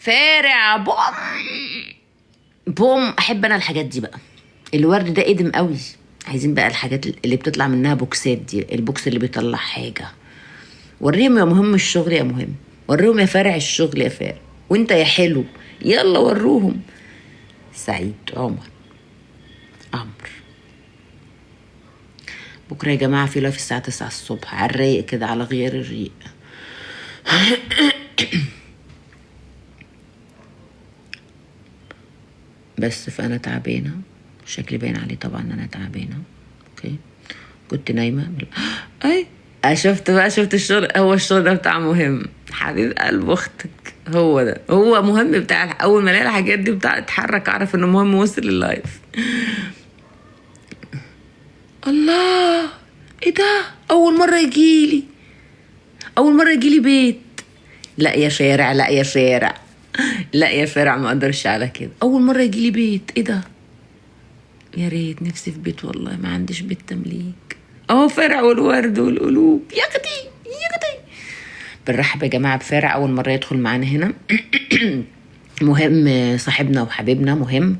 فارع بوم بوم. احب انا الحاجات دي بقى. الورد ده قدم قوي. عايزين بقى الحاجات اللي بتطلع منها بوكسات دي، البوكس اللي بيطلع حاجه. وريهم يا مهم الشغل يا مهم، وريهم يا فارع الشغل يا فارع، وانت يا حلو يلا وروهم. سعيد عمر. بكره يا جماعه في لايف الساعه 9 الصبح على الرايق كده، على غير الريق. بس فانا تعبانه، شكلي باين عليه طبعا ان انا تعبانه. اوكي، كنت نايمه. اي شفت بقى، شفت الشغل. هو الشغل ده بتاع مهم حبيب قلب اختك. هو ده هو مهم بتاع. اول ما الاقي الحاجات دي بتاع اتحرك اعرف انه مهم وصل لللايف. الله، ايه ده؟ اول مره يجيلي، اول مره يجيلي بيت. لا يا شارع، لا يا شارع، لا يا شارع، ما اقدرش على كده. اول مره يجيلي بيت، ايه ده؟ يا ريت نفسي في بيت والله، ما عنديش بيت تمليك. اهو فرع والورد والقلوب يا اختي يا اختي. بنرحب يا جماعه بفارع اول مره يدخل معانا هنا. مهم، صاحبنا وحبيبنا مهم،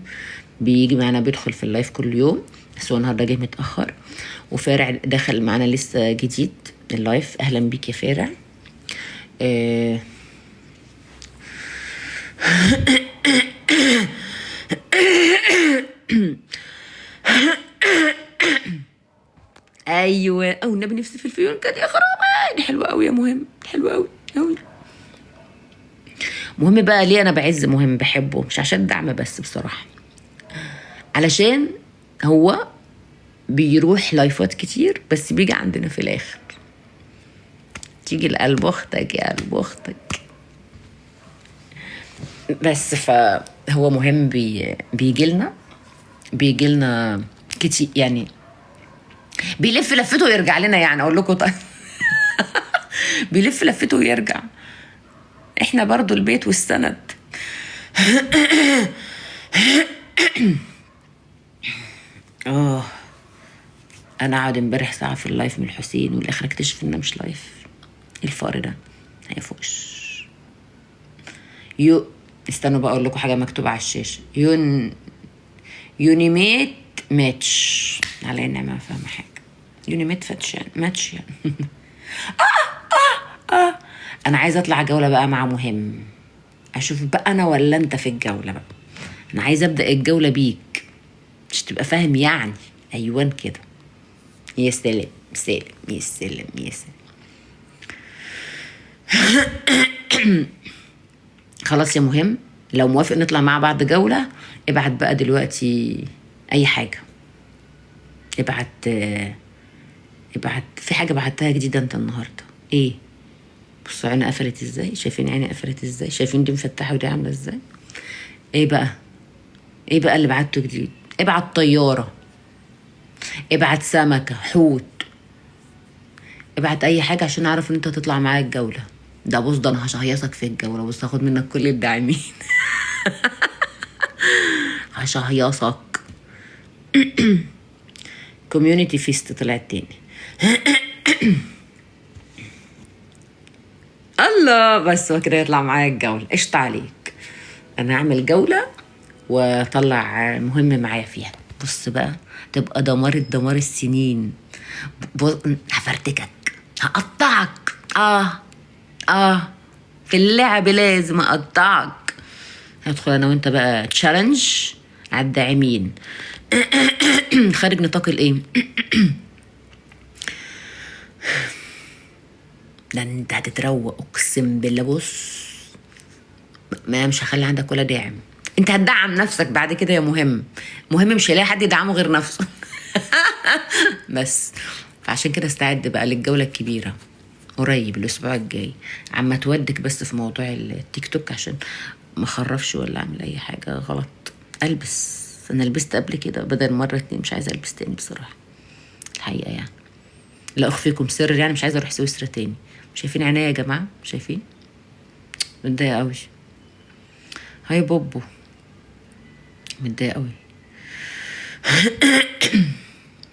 بيجي معانا بيدخل في اللايف كل يوم، بس هو النهارده جه متاخر. وفارع دخل معانا لسه جديد اللايف. اهلا بيك يا فارع. ايوه، او النبي نفسي في الفيون كده يا خرابي. حلوه قوي يا مهم، حلوه قوي قوي. مهم بقى ليه انا بعز مهم، بحبه مش عشان دعم بس بصراحه، علشان هو بيروح لايفات كتير بس بيجي عندنا في الاخر. تيجي لقلب اختك يا قلب اختك. بس فهو مهم بيجي لنا كتير يعني، بيلف لفته ويرجع لنا يعني. اقول لكم طيب. بيلف لفته ويرجع. احنا برضو البيت والسند. انا قاعد امبارح ساعه في اللايف من الحسين، والاخر اكتشف انه مش لايف. الفار ده هيفوش. استنوا بقى اقول لكم حاجه مكتوبه على الشاشه. يونيميت ماتش. على ان ما فاهمه حاجه. يونيميت فاتشان ماتش يعني. انا عايزه اطلع جوله بقى مع مهم، اشوف بقى انا ولا انت في الجوله بقى. انا عايزه ابدا الجوله بيك مش تبقى فاهم يعني. ايوان كده. يا سلام سلام، يا سلام يا سلام. خلاص يا مهم، لو موافق نطلع مع بعض جولة ابعت بقى دلوقتي اي حاجة. ابعت في حاجة بعتها جديدة انت النهاردة. ايه؟ بصوا عيني قفلت ازاي، شايفين عيني قفلت ازاي، شايفين دي مفتحة ودي عاملة ازاي. ايه بقى؟ ايه بقى اللي بعته جديد؟ ابعت طيارة، ابعت سمكة، حوت، ابعت اي حاجة عشان اعرف ان انت تطلع معايا الجولة. ده بص، ده انا هشهيصك في الجولة. بص هاخد منك كل الداعمين. هشهيصك. كوميونيتي فيست طلعت تاني. الله، بس هو كده يطلع معايا الجولة. قشطة عليك. انا هعمل جولة واطلع مهم معايا فيها. بص بقى، تبقى دمار السنين. هفرتكك، هقطعك. في اللعب لازم اقطعك. هدخل انا وانت بقى تشالنج على الداعمين. خارج نطاق الايه. ده انت هتتروق اقسم بالله. بص، ما مش هخلي عندك ولا داعم. انت هتدعم نفسك بعد كده يا مهم. مهم مش هيلاقي حد يدعمه غير نفسه. بس فعشان كده استعد بقى للجولة الكبيرة قريب الاسبوع الجاي. عم تودك بس في موضوع التيك توك عشان ما خرفش ولا اعمل اي حاجة غلط. البس، انا لبست قبل كده بدل مرة اتنين، مش عايزة البس تاني بصراحة الحقيقة يعني. لا اخفيكم سر يعني، مش عايزة اروح سويسرا تاني. شايفين عينيا يا جماعة؟ شايفين؟ متضايقة قوي. هاي بوبو، متضايقة قوي.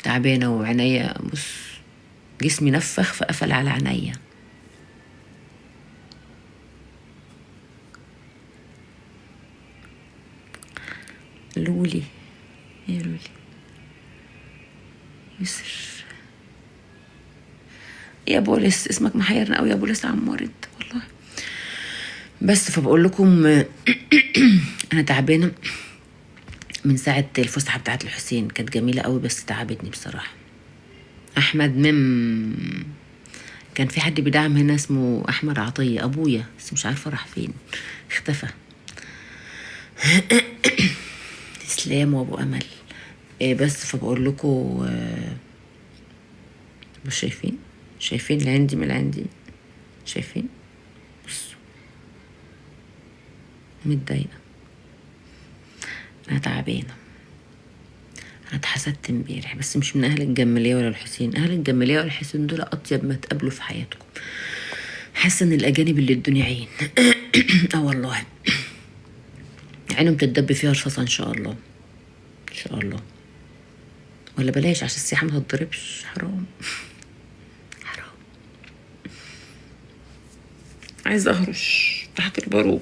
تعبانة وعينيا بص، جسمي نفخ فقفل على عينيا. لولي، يا لولي يسر، يا بولس اسمك محيرنا قوي يا بولس عمار انت والله. بس فبقول لكم انا تعبانه من ساعه الفسحه بتاعت الحسين، كانت جميله قوي بس تعبتني بصراحه. احمد كان في حد بيدعم هنا اسمه احمد عطيه ابويا، بس مش عارفه راح فين، اختفى. اسلام وابو امل. بس فبقول لكم مش شايفين العندي من العندي، شايفين؟ بصوا متضايقه، انا تعبانه، انا اتحسدت امبارح، بس مش من اهل الجماليه ولا الحسين. اهل الجماليه والحسين دول اطيب ما تقابلوا في حياتكم. حاسه ان الاجانب اللي الدنيا عين اه والله عينهم تتدب فيها رصاصه ان شاء الله، ان شاء الله. ولا بلاش عشان السياحه ما تتضربش، حرام حرام. عايزه اهرش تحت الباروج.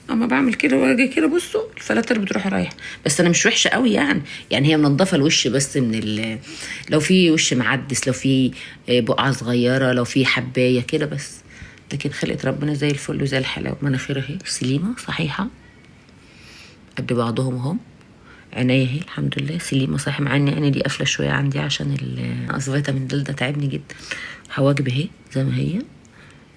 اما بعمل كده واجي كده بصوا الفلاتر بتروح رايحه. بس انا مش وحشه قوي يعني هي منضفه الوش بس من لو في وش معدس، لو في بقعه صغيره، لو في حبايه كده بس. لكن خلقه ربنا زي الفل وزي الحلاوه. مناخيرها اهي سليمه صحيحه قد بعضهم اهم. عينيا اهي الحمد لله سليمه صحيح، مع ان عيني دي قافله شويه عندي عشان الفيتامين ده تعبني جدا. حواجب اهي زي ما هي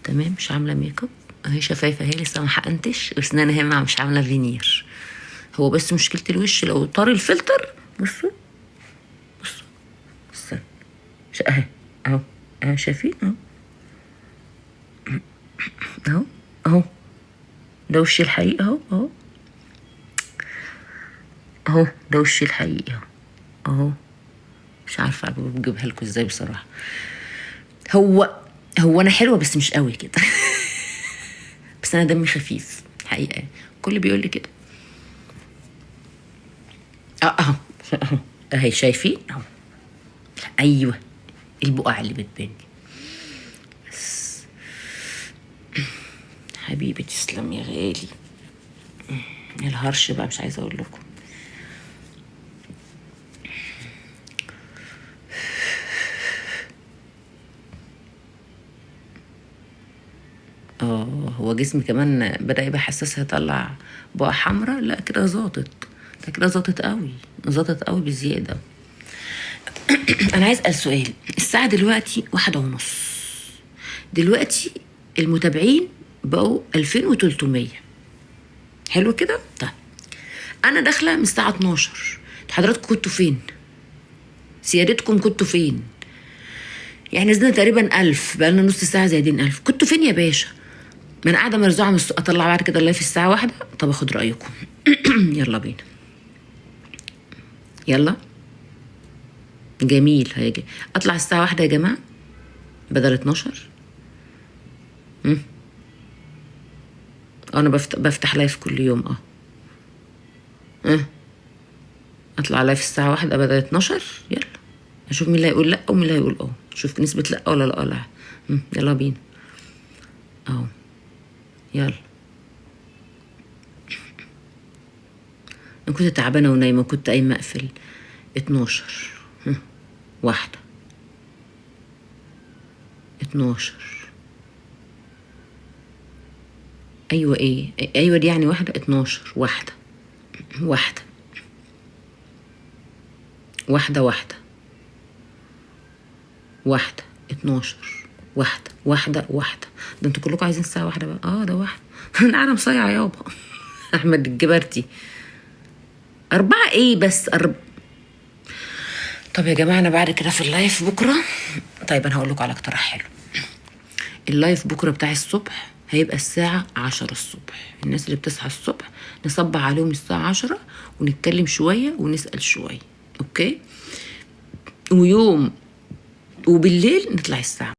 تمام، مش عامله ميك اب اهي. شفايفه اهي لسه ما حقنتش، واسناني اهي مش عامله فينير. هو بس مشكله الوش لو طار الفلتر. بصوا بصوا استنى اهي اهو، اهو شايفين اهو، اهو اهو ده وشي الحقيقي اهو، اهو اهو ده وشي الحقيقي اهو، اهو. مش عارفه بجيبها لكم ازاي بصراحه. هو انا حلوه بس مش قوي كده بس انا دمي خفيف حقيقه، كل بيقول لي كده. اهو اهو اهي شايفين اهو. ايوه البقع اللي بتبان بس. حبيبي تسلم يا غالي. الهرش بقى مش عايزه اقول لكم. هو جسمي كمان بدأ يبقى حساس، هيطلع بقع حمراء. لا كده ظابطت، ده كده ظابطت قوي، ظابطت قوي بزيادة. انا عايز اسأل سؤال. الساعة دلوقتي 1:30، دلوقتي المتابعين بقوا 2300. حلو كده. طيب انا داخلة من الساعة 12، حضراتكم كنتوا فين؟ سيادتكم كنتوا فين؟ يعني نزلنا تقريبا 1000، بقالنا نص ساعة زايدين 1000. كنتوا فين يا باشا؟ ما انا قاعده مرزوعه من السوق، اطلع بعد كده اللايف الساعه 1. طب اخد رايكم يلا بينا، يلا جميل. هيجي اطلع الساعه 1 يا جماعه بدل 12. انا بفتح لايف كل يوم. اطلع لايف الساعه 1 بدل 12. يلا اشوف مين اللي هيقول لا ومين اللي هيقول شوف نسبه لا ولا لا. لا يلا بينا اهو، يلا. انا كنت تعبانه ونايمه، كنت قايمه اقفل 12. 1 12. ايوه ايه ايوه دي يعني 1 12. 1 1 1 1 1 12. 1 1 1. ده انتوا كلكم عايزين الساعة 1 بقى. ده 1 انا قاعدة مصيعة يابا احمد الجبرتي. 4 ايه بس طب يا جماعة انا بعد كده في اللايف بكرة. طيب انا هقول لكم على اقتراح حلو. اللايف بكرة بتاع الصبح هيبقى الساعة 10 الصبح. الناس اللي بتصحى الصبح نصبح عليهم الساعة 10 ونتكلم شوية ونسأل شوية. اوكي. وبالليل نطلع الساعة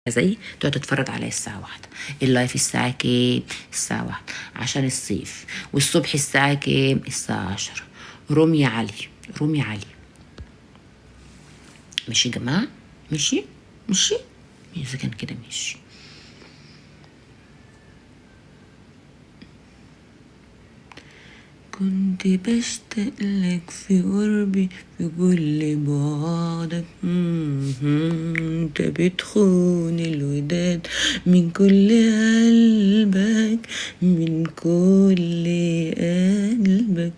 زي تقعد تتفرج عليا الساعة 1. اللايف الساعة كام؟ الساعة 1 عشان الصيف. والصبح الساعة كام؟ الساعة 10. رومي علي، رومي علي. ماشي يا جماعة؟ ماشي إذا كان كده ماشي. كنت بشتاق لك في قربي في كل بعدك. انت بتخون الوداد من كل قلبك، من كل قلبك.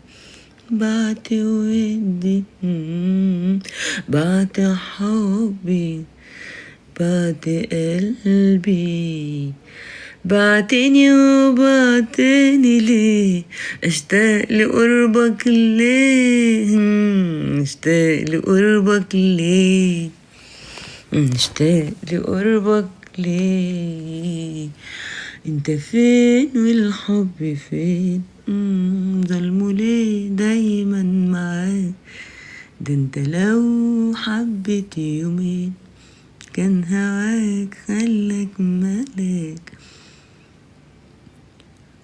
بعت ودي، بعت حبي، بعت قلبي، بعتني وبعتني ليه؟ اشتاق لقربك ليه؟ اشتاق لقربك ليه؟ اشتاق لقربك ليه؟ انت فين والحب فين؟ ظلمه ليه دايما معاك؟ ده انت لو حبيت يومين كان هواك خلك ملاك.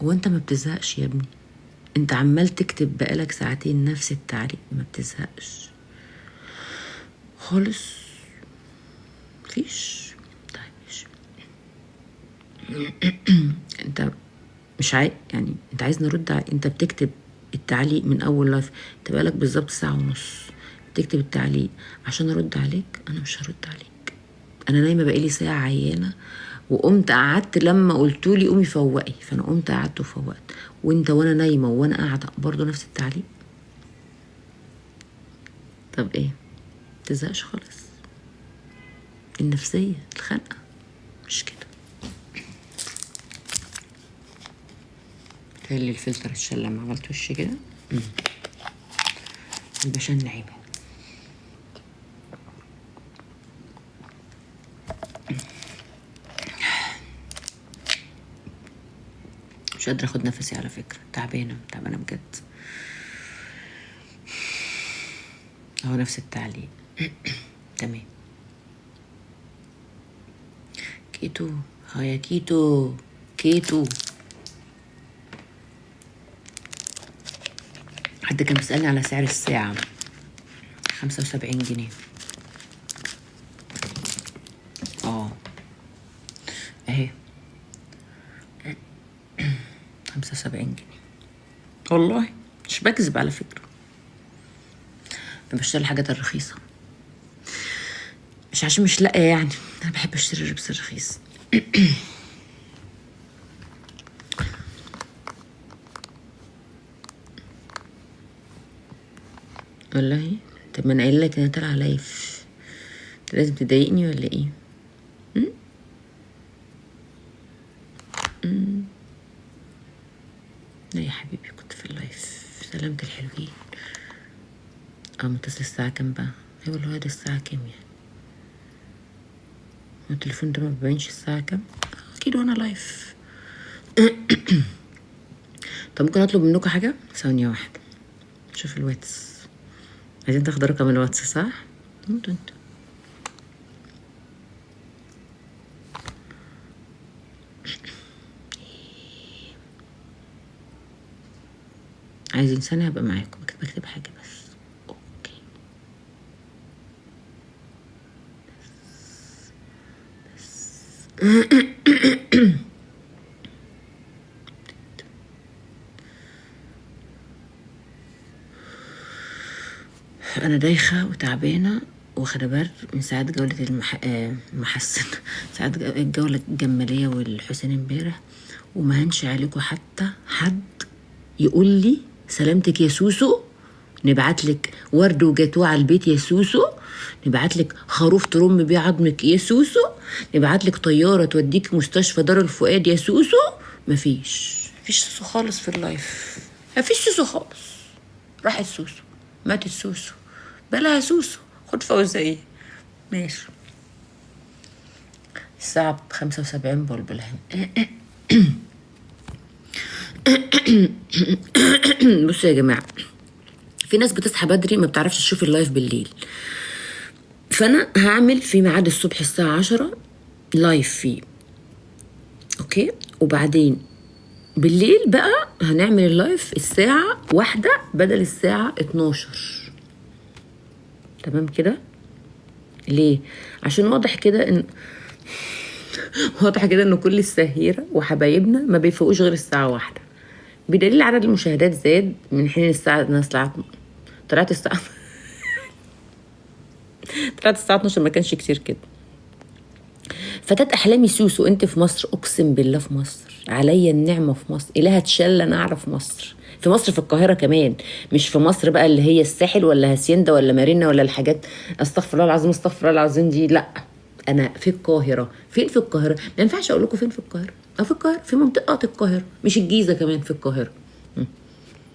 هو انت ما بتزهقش يا ابني؟ انت عمال تكتب بقالك ساعتين نفس التعليق، ما بتزهقش خالص؟ مفيش؟ طيب ماشي. انت مش يعني انت عايز نرد انت بتكتب التعليق من اول لايف، انت بقالك بالظبط ساعة ونص بتكتب التعليق عشان ارد عليك؟ انا مش هرد عليك، انا نايمة بقالي ساعة عيانة، وقمت قعدت لما قلتولي قومي فوقي، فانا قمت قعدت وفوقت، وانت وانا نايمة وانا قاعدة برضو نفس التعليق. طب ايه؟ متزهقش خالص؟ النفسية الخنقة مش كده؟ اللي الفلتر اتشال لما عملت وشي كده. الباشا النعيمة مش قادرة اخد نفسي على فكرة، تعبانة بجد. اهو نفس التعليق. تمام. كيتو، ها يا كيتو، كيتو. حد كان بيسألني على سعر الساعة، 75 جنيه. اهي 75 جنيه والله، مش بكذب على فكرة. انا بشتري الحاجات الرخيصة، مش عشان مش لاقية يعني، انا بحب اشتري اللبس الرخيص. والله. طب ما انا قايله لك انا طالعه لايف، انت لازم تضايقني ولا ايه؟ لا يا حبيبي، كنت في اللايف. سلامة الحلوين. متصل الساعة كام بقى؟ ايوه والله ده الساعة كام يعني؟ هو التليفون ده ما بيبينش الساعة كام؟ اكيد وانا لايف. طب ممكن اطلب منكم حاجة؟ ثانية واحدة شوف الواتس. عايزين تاخدوا رقم الواتس صح؟ انتوا عايزين ثانية هبقى معاكم، بكتب حاجة بس. اوكي انا دايخة وتعبانة واخدة برد من ساعات جولة المحسن، ساعات الجولة الجمالية والحسين امبارح، وما هنش عليكم حتى حد يقول لي سلامتك يا سوسو، نبعت لك ورد وجاتوه على البيت يا سوسو، نبعت لك خروف ترم بيه عظمك يا سوسو، نبعت لك طياره توديك مستشفى دار الفؤاد يا سوسو. مفيش سوسو خالص في اللايف، مفيش سوسو خالص. راحت سوسو، ماتت سوسو، بلاها سوسو، خد فوزية. ماشي. الساعة 75 بلبلها. بصوا يا جماعة، في ناس بتصحى بدري ما بتعرفش تشوف اللايف بالليل، فانا هعمل في ميعاد الصبح الساعة 10 لايف فيه، اوكي، وبعدين بالليل بقى هنعمل اللايف الساعة 1 بدل الساعة 12. تمام كده؟ ليه؟ عشان واضح كده ان كل السهيرة وحبايبنا ما بيفوقوش غير الساعة 1. بدليل عدد المشاهدات زاد من حين طلعت الساعة طلعت الساعة 12 ما كانش كتير كده. فتاة أحلامي سوسو، أنت في مصر، أقسم بالله في مصر، عليا النعمة في مصر، إلها تشل أنا أعرف مصر، في مصر، في القاهرة كمان، مش في مصر بقى اللي هي الساحل ولا هاسيندا ولا مارينا ولا الحاجات، استغفر الله العظيم استغفر الله العظيم دي، لا أنا في القاهرة. فين في القاهرة؟ ما ينفعش أقول لكم فين في القاهرة، أو في القاهرة، في منطقة القاهرة، مش الجيزة، كمان في القاهرة.